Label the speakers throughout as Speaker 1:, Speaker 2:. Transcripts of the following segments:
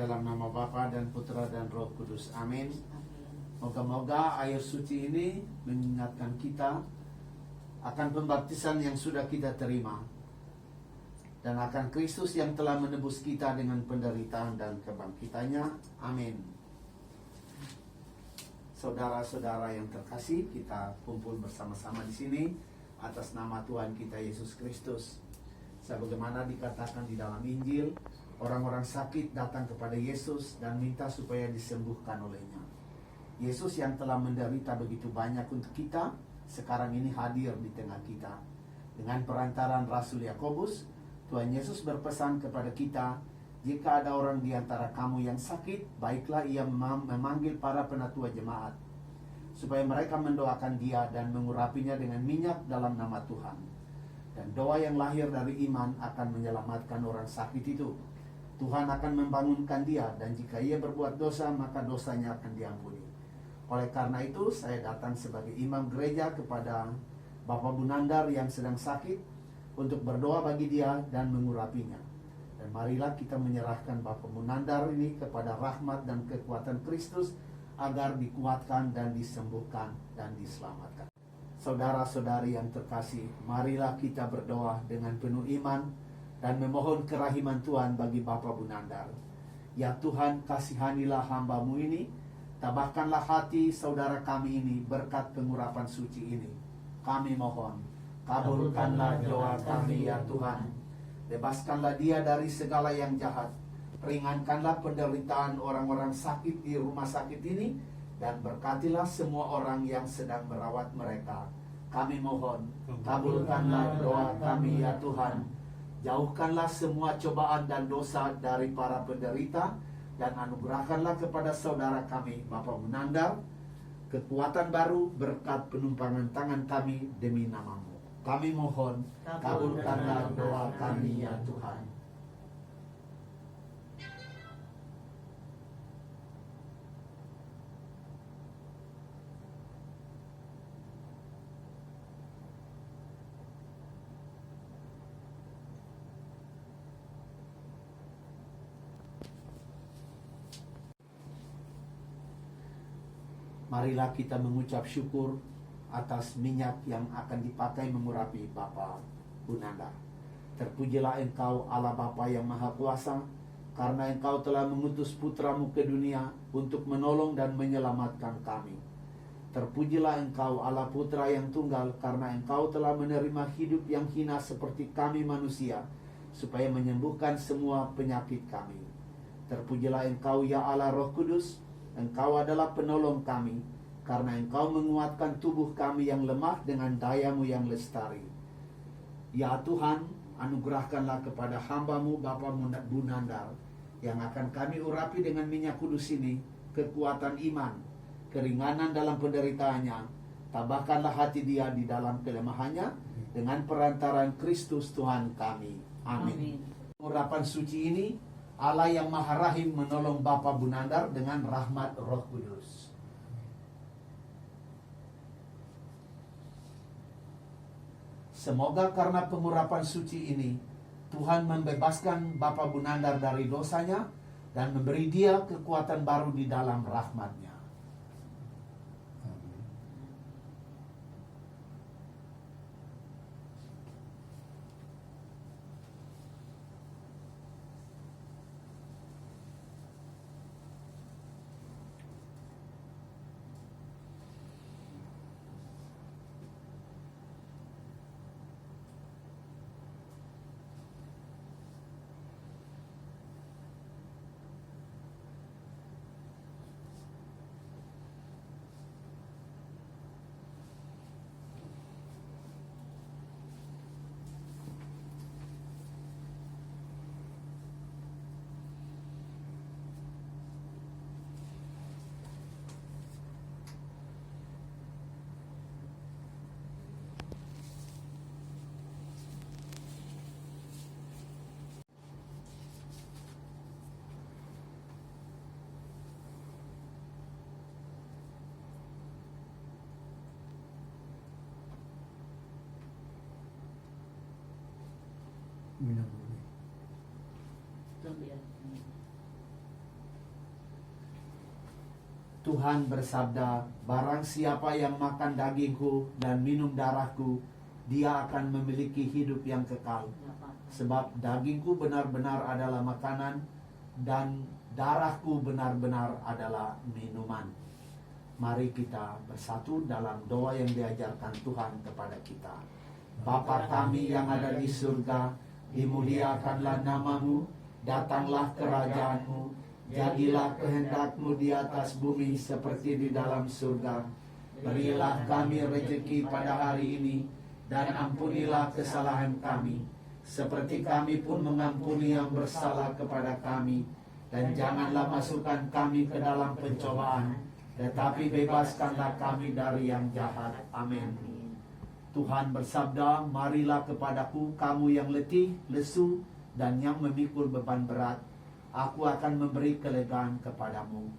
Speaker 1: Dalam nama Bapa dan Putra dan Roh Kudus. Amin. Moga-moga air suci ini mengingatkan kita akan pembaptisan yang sudah kita terima dan akan Kristus yang telah menebus kita dengan penderitaan dan kebangkitannya. Amin. Saudara-saudara yang terkasih, kita kumpul bersama-sama di sini atas nama Tuhan kita Yesus Kristus. Sebagaimana dikatakan di dalam Injil, orang-orang sakit datang kepada Yesus dan minta supaya disembuhkan olehnya. Yesus yang telah menderita begitu banyak untuk kita, sekarang ini hadir di tengah kita. Dengan perantaran Rasul Yakobus, Tuhan Yesus berpesan kepada kita, jika ada orang di antara kamu yang sakit, baiklah ia memanggil para penatua jemaat, supaya mereka mendoakan dia dan mengurapinya dengan minyak dalam nama Tuhan. Dan doa yang lahir dari iman akan menyelamatkan orang sakit itu. Tuhan akan membangunkan dia, dan jika ia berbuat dosa, maka dosanya akan diampuni. Oleh karena itu, saya datang sebagai imam gereja kepada Bapak Bunandar yang sedang sakit untuk berdoa bagi dia dan mengurapinya. Dan marilah kita menyerahkan Bapak Bunandar ini kepada rahmat dan kekuatan Kristus agar dikuatkan dan disembuhkan dan diselamatkan. Saudara-saudari yang terkasih, marilah kita berdoa dengan penuh iman dan memohon kerahiman Tuhan bagi Bapak Bunandar. Ya Tuhan, kasihanilah hamba-Mu ini, tabahkanlah hati saudara kami ini berkat pengurapan suci ini. Kami mohon, kabulkanlah doa kami ya Tuhan. Bebaskanlah dia dari segala yang jahat. Ringankanlah penderitaan orang-orang sakit di rumah sakit ini, dan berkatilah semua orang yang sedang merawat mereka. Kami mohon, kabulkanlah doa kami ya Tuhan. Jauhkanlah semua cobaan dan dosa dari para penderita, dan anugerahkanlah kepada saudara kami, Bapak Bunandar, kekuatan baru berkat penumpangan tangan kami demi nama-Mu. Kami mohon, kabulkanlah doa kami ya Tuhan. Marilah kita mengucap syukur atas minyak yang akan dipakai mengurapi Bapa Bunandar. Terpujilah Engkau Allah Bapa yang Maha Kuasa, karena Engkau telah mengutus Putra-Mu ke dunia untuk menolong dan menyelamatkan kami. Terpujilah Engkau Allah Putra yang tunggal, karena Engkau telah menerima hidup yang hina seperti kami manusia, supaya menyembuhkan semua penyakit kami. Terpujilah Engkau ya Allah Roh Kudus, Engkau adalah penolong kami, karena Engkau menguatkan tubuh kami yang lemah dengan daya-Mu yang lestari. Ya Tuhan, anugerahkanlah kepada hamba-Mu Bapak Bunandar, yang akan kami urapi dengan minyak kudus ini, kekuatan iman, keringanan dalam penderitaannya. Tambahkanlah hati dia di dalam kelemahannya, dengan perantaran Kristus Tuhan kami. Amin. Urapan suci ini, Allah yang Maha Rahim menolong Bapak Bunandar dengan rahmat Roh Kudus. Semoga karena pengurapan suci ini, Tuhan membebaskan Bapak Bunandar dari dosanya dan memberi dia kekuatan baru di dalam rahmat-Nya.
Speaker 2: minum dulu.
Speaker 1: Tuhan bersabda, barang siapa yang makan dagingku dan minum darahku, dia akan memiliki hidup yang kekal. Sebab dagingku benar-benar adalah makanan dan darahku benar-benar adalah minuman. Mari kita bersatu dalam doa yang diajarkan Tuhan kepada kita. Bapa kami yang ada di surga, dimuliakanlah namamu, datanglah kerajaanmu, jadilah kehendak-Mu di atas bumi seperti di dalam surga. Berilah kami rezeki pada hari ini, dan ampunilah kesalahan kami, seperti kami pun mengampuni yang bersalah kepada kami. Dan janganlah masukkan kami ke dalam pencobaan, tetapi bebaskanlah kami dari yang jahat. Amin. Tuhan bersabda, marilah kepadaku kamu yang letih, lesu, dan yang memikul beban berat, aku akan memberi kelegaan kepadamu.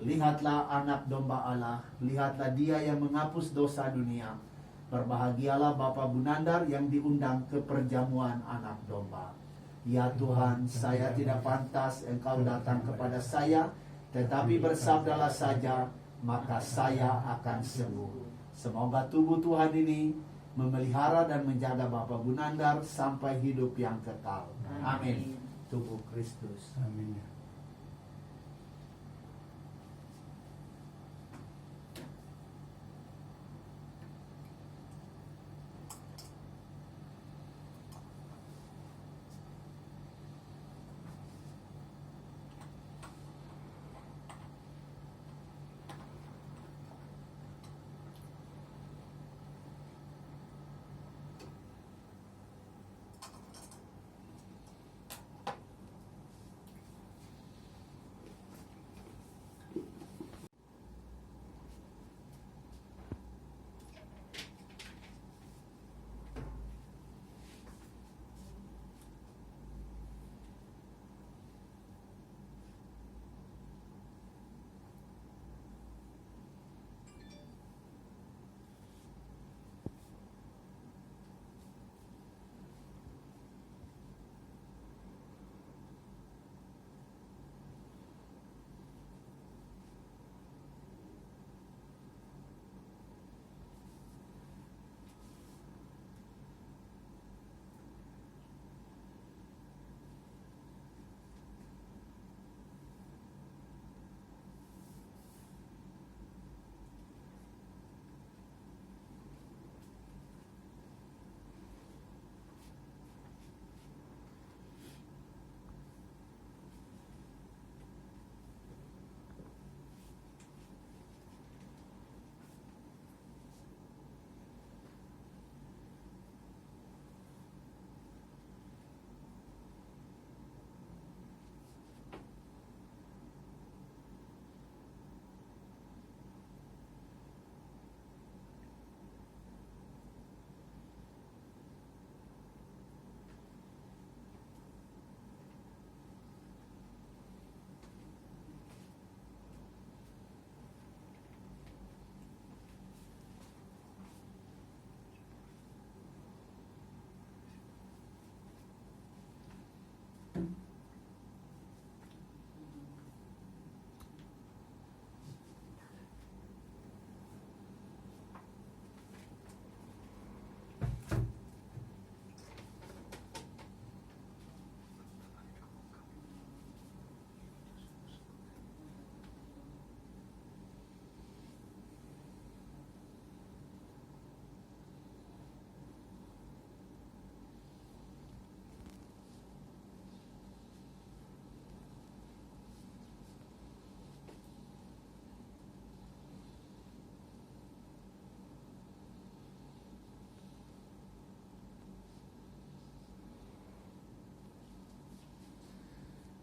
Speaker 1: Lihatlah anak domba Allah, lihatlah dia yang menghapus dosa dunia. Berbahagialah Bapa Bunandar yang diundang ke perjamuan anak domba. Ya Tuhan, saya tidak pantas Engkau datang kepada saya, tetapi bersabdalah saja, maka saya akan sembuh. Semoga tubuh Tuhan ini memelihara dan menjaga Bapa Bunandar sampai hidup yang kekal. Amin. Tubuh Kristus.
Speaker 2: Amin.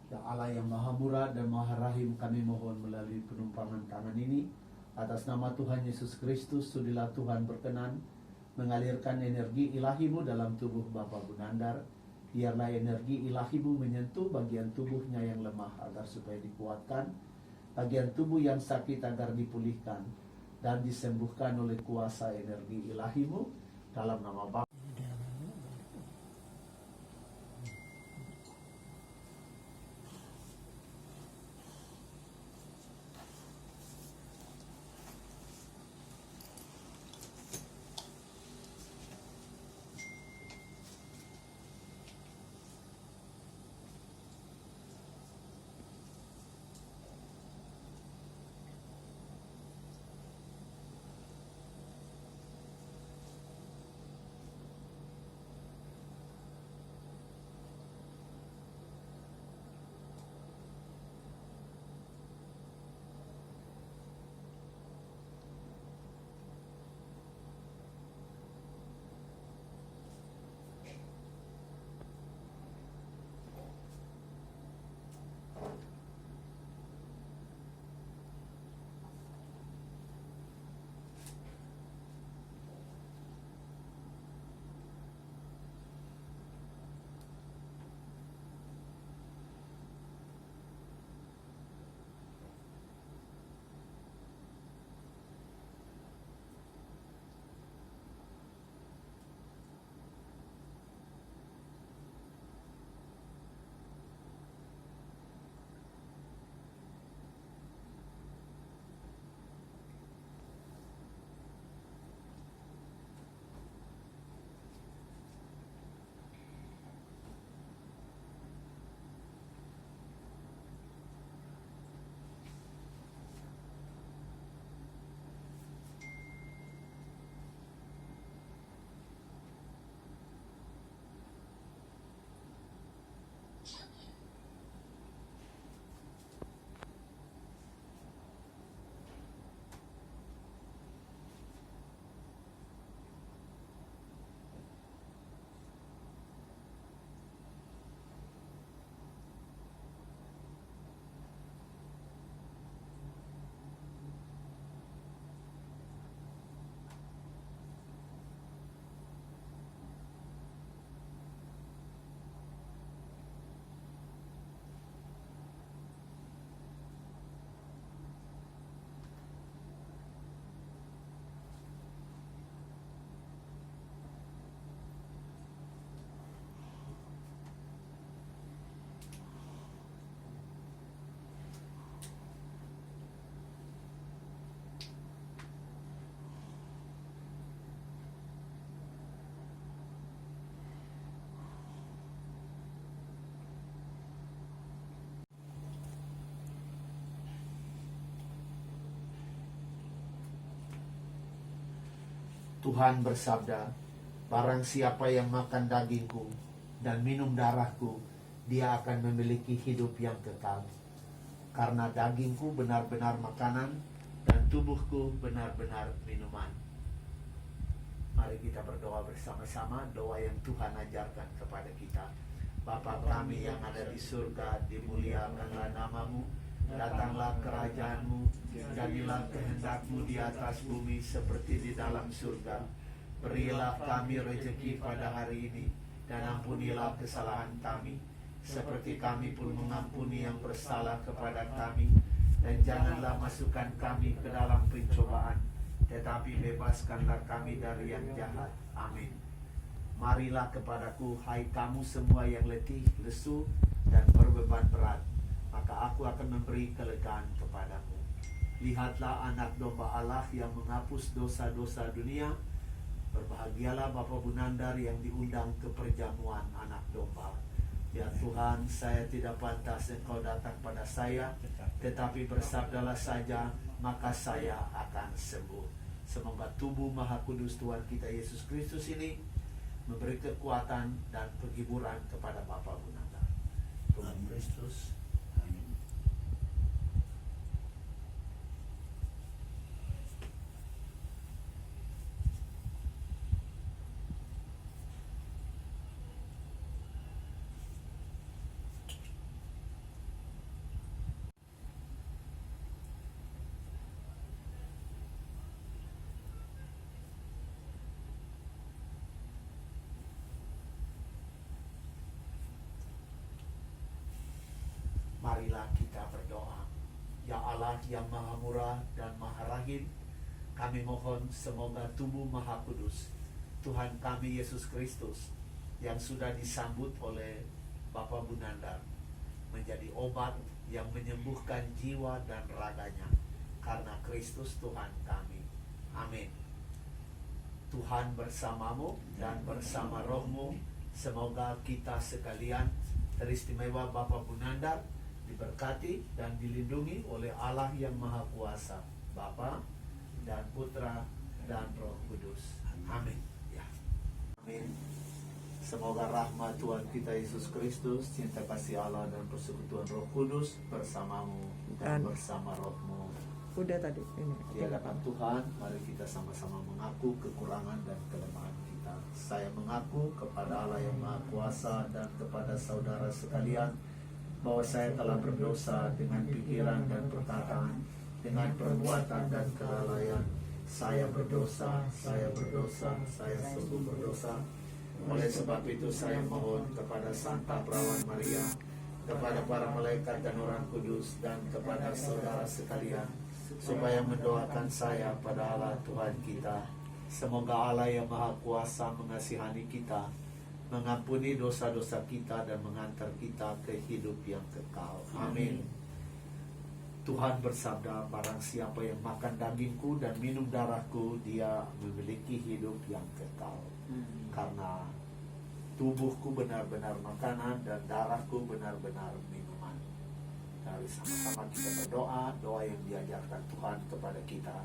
Speaker 1: Ya Allah yang Maha Murah dan Maha Rahim, kami mohon melalui penumpangan tangan ini, atas nama Tuhan Yesus Kristus, sudilah Tuhan berkenan mengalirkan energi ilahi-Mu dalam tubuh Bapa Bunandar. Biarlah energi ilahi-Mu menyentuh bagian tubuhnya yang lemah agar supaya dikuatkan, bagian tubuh yang sakit agar dipulihkan dan disembuhkan oleh kuasa energi ilahi-Mu dalam nama Bapa. Tuhan bersabda, barang siapa yang makan dagingku dan minum darahku, dia akan memiliki hidup yang kekal. Karena dagingku benar-benar makanan dan tubuhku benar-benar minuman. Mari kita berdoa bersama-sama, doa yang Tuhan ajarkan kepada kita. Bapa kami yang ada di surga, dimuliakanlah namamu, datanglah kerajaanmu, jadilah kehendak-mu di atas bumi seperti di dalam surga. Berilah kami rezeki pada hari ini, dan ampunilah kesalahan kami, seperti kami pun mengampuni yang bersalah kepada kami. Dan janganlah masukkan kami ke dalam pencobaan, tetapi bebaskanlah kami dari yang jahat. Amin. Marilah kepadaku, hai kamu semua yang letih, lesu, dan berbeban berat, maka aku akan memberi kelegaan kepadamu. Lihatlah anak domba Allah yang menghapus dosa-dosa dunia. Berbahagialah Bapa Bunandar yang diundang ke perjamuan anak domba. Ya Tuhan, saya tidak pantas Engkau datang pada saya, tetapi bersabdalah saja, maka saya akan sembuh. Semoga tubuh Maha Kudus Tuhan kita Yesus Kristus ini memberi kekuatan dan penghiburan kepada Bapa Bunandar. Tuhan Kristus. Amin. Marilah kita berdoa. Ya Allah yang Maha Murah dan Maha Rahim, kami mohon semoga tubuh Maha Kudus Tuhan kami Yesus Kristus yang sudah disambut oleh Bapa Bunandar menjadi obat yang menyembuhkan jiwa dan raganya, karena Kristus Tuhan kami. Amin. Tuhan bersamamu dan bersama rohmu. Semoga kita sekalian, teristimewa Bapa Bunandar, diberkati dan dilindungi oleh Allah yang Maha Kuasa, Bapa dan Putra dan Roh Kudus. Amin. Ya. Amin. Semoga rahmat Tuhan kita Yesus Kristus, cinta kasih Allah dan persekutuan Roh Kudus bersamamu dan bersama rohmu.
Speaker 2: Udah tadi ini.
Speaker 1: Di hadapan Tuhan, mari kita sama-sama mengaku kekurangan dan kelemahan kita. Saya mengaku kepada Allah yang Maha Kuasa dan kepada saudara sekalian bahwa saya telah berdosa dengan pikiran dan perkataan, dengan perbuatan dan kelalaian. Saya berdosa, saya sungguh berdosa. Oleh sebab itu saya mohon kepada Santa Perawan Maria, kepada para malaikat dan orang kudus, dan kepada saudara sekalian, supaya mendoakan saya pada Allah Tuhan kita. Semoga Allah yang Maha Kuasa mengasihani kita, mengampuni dosa-dosa kita, dan mengantar kita ke hidup yang kekal. Amin. Tuhan bersabda, barang siapa yang makan dagingku dan minum darahku, dia memiliki hidup yang kekal. Karena tubuhku benar-benar makanan dan darahku benar-benar minuman. Mari sama-sama kita berdoa, doa yang diajarkan Tuhan kepada kita.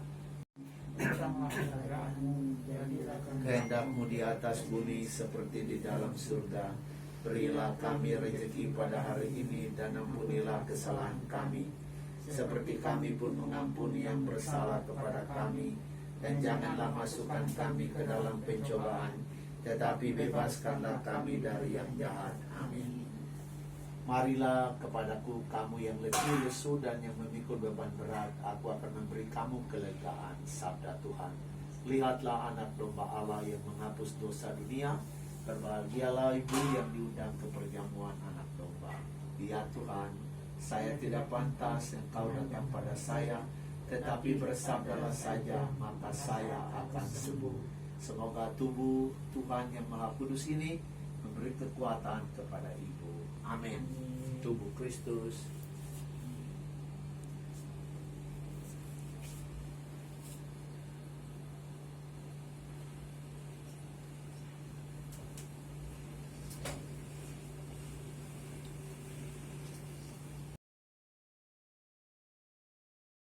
Speaker 1: Kehendak-Mu di atas bumi seperti di dalam surga. Berilah kami rezeki pada hari ini, dan ampunilah kesalahan kami, seperti kami pun mengampuni yang bersalah kepada kami. Dan janganlah masukkan kami ke dalam pencobaan, tetapi bebaskanlah kami dari yang jahat. Amin. Marilah kepadaku kamu yang letih, lesu, dan yang memikul beban berat, aku akan memberi kamu kelegaan, sabda Tuhan. Lihatlah anak domba Allah yang menghapus dosa dunia. Berbahagialah ibu yang diundang ke perjamuan anak domba. Ya Tuhan, saya tidak pantas Engkau datang pada saya, tetapi bersabdalah saja, maka saya akan sembuh. Semoga tubuh Tuhan yang Maha Kudus ini memberi kekuatan kepada ibu. Amin. Tubuh Kristus.